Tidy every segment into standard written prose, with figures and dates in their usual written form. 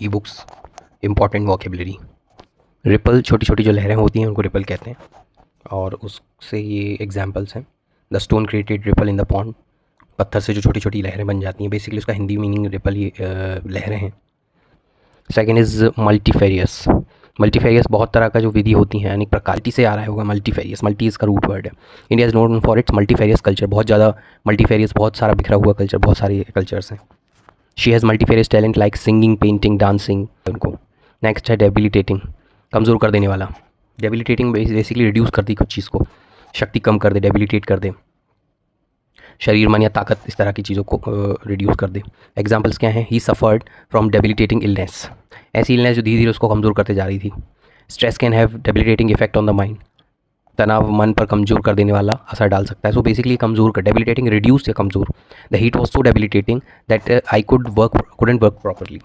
E books, important vocabulary. Ripple, छोटी छोटी जो लहरें होती हैं उनको रिपल कहते हैं, और उससे ये एग्जांपल्स हैं। The stone created ripple in the pond, पत्थर से जो छोटी छोटी लहरें बन जाती हैं, बेसिकली उसका हिंदी मीनिंग रिपल ही लहरें हैं। Second is multifarious. मल्टीफेरियस बहुत तरह का जो विधि होती हैं, यानी प्रकार से आ रहा होगा मल्टीफेरियस, मल्टी इसका रूट वर्ड है। India is known for its multifarious culture, बहुत ज़्यादा मल्टीफेरियस, बहुत सारा बिखरा हुआ कल्चर, बहुत सारे कल्चर्स हैं। She has multifarious talent like singing, painting, dancing उनको। नेक्स्ट है डेबिलिटेटिंग, कमज़ोर कर देने वाला। डेबिलिटेटिंग बेसिकली रिड्यूस कर दी कुछ चीज़ को, शक्ति कम कर दे, डेबिलिटेट कर दे, शरीर, मन या ताकत, इस तरह की चीज़ों को रिड्यूस कर दे। एग्जाम्पल्स क्या हैं? ही सफ़र्ड फ्रॉम डेबिलिटेटिंग इलनेस, ऐसी इलनेस जो धीरे धीरे उसको कमज़ोर करते जा रही थी। Stress can have debilitating effect on the mind, तनाव मन पर कमज़ोर कर देने वाला असर डाल सकता है। सो बेसिकली कमज़ोर कर, डेबिलिटेटिंग रिड्यूस या कमज़ोर। The heat was so debilitating that I couldn't work properly,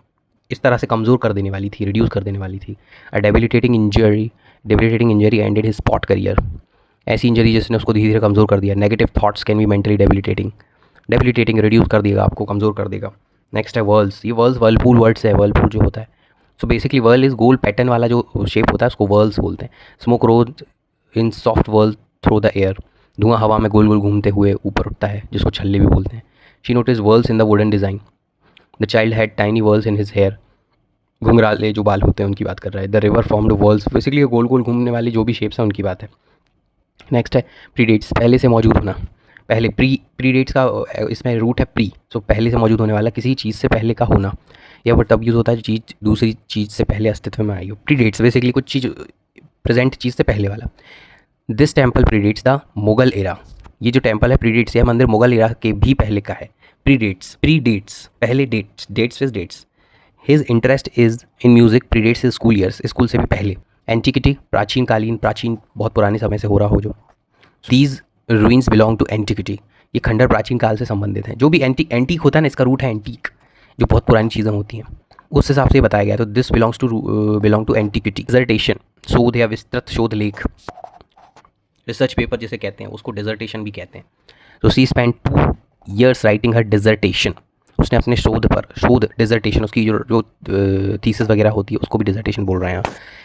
इस तरह से कमज़ोर कर देने वाली थी, रिड्यूस कर देने वाली थी। A debilitating injury ended his sport career, ऐसी इंजरी जिसने उसको धीरे धीरे कमज़ोर कर दिया। Negative thoughts can be mentally debilitating reduce कर देगा आपको, कमज़ोर कर देगा। नेक्स्ट है वर्ल्स, ये वर्ल्स वर्लपूल वर्ड से है, वर्लपूल जो होता है। सो बेसिकली वर्ल इज़ गोल पैटर्न वाला जो शेप होता है उसको वर्ल्स बोलते हैं। Smoke rose in soft whirls through the air, धुआं हवा में गोल गोल घूमते हुए ऊपर उठता है, जिसको छल्ले भी बोलते हैं। She notice whirls in the wooden design, the child had tiny whirls in his hair, घुंघराले जो बाल होते हैं उनकी बात कर रहा है। The river formed whirls, basically गोल गोल घूमने वाली जो भी शेप्स हैं उनकी बात है। नेक्स्ट है प्रीडेट्स, पहले से मौजूद होना। पहले प्रीडेट्स का इसमें रूट है प्री, सो पहले से मौजूद होने वाला, किसी चीज़ से पहले का होना। यह वर्ड तब यूज़ होता है जो चीज़ दूसरी चीज़ से पहले अस्तित्व में आई हो। प्रीडेट्स बेसिकली कुछ चीज़ प्रेजेंट चीज़ से पहले वाला। This temple predates the Mughal era, ये जो टेम्पल है प्रीडेट्स, यह मंदिर मुगल एरा के भी पहले का है। प्रीडेट्स पहले, dates. His interest is in music predates his school years, school से भी पहले। एंटिकिटी, प्राचीन, बहुत पुराने समय से हो रहा हो जो। दीज रूइंस बिलोंग टू एंटिकिटी, ये खंडर प्राचीन काल से संबंधित हैं। जो भी एंटीक होता है ना, इसका रूट है एंटीक, जो बहुत पुरानी चीज़ें होती हैं, उस हिसाब से बताया गया। तो दिस बिलोंग टू एंटिकिटी। डिजर्टेशन, शोध या विस्तृत शोध लेख, रिसर्च पेपर जिसे कहते हैं उसको डिजर्टेशन भी कहते हैं। तो सी स्पेंड 2 years राइटिंग हर डिजर्टेशन, उसने अपने शोध डिजर्टेशन, उसकी जो थीसिस वगैरह होती है उसको भी डिजर्टेशन बोल रहे हैं।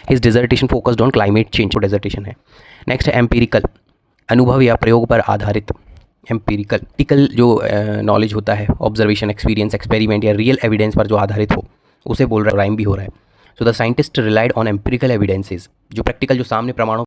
His dissertation focused on climate change, dissertation है। नेक्स्ट है एम्पिरिकल, अनुभव या प्रयोग पर आधारित। एम्पिरिकल जो नॉलेज होता है, ऑब्जर्वेशन, एक्सपीरियंस, एक्सपेरिमेंट या रियल एविडेंस पर जो आधारित हो, उसे बोल रहा है, राइम भी हो रहा है। So the scientist relied on empirical evidences, जो प्रैक्टिकल, जो सामने प्रमाणों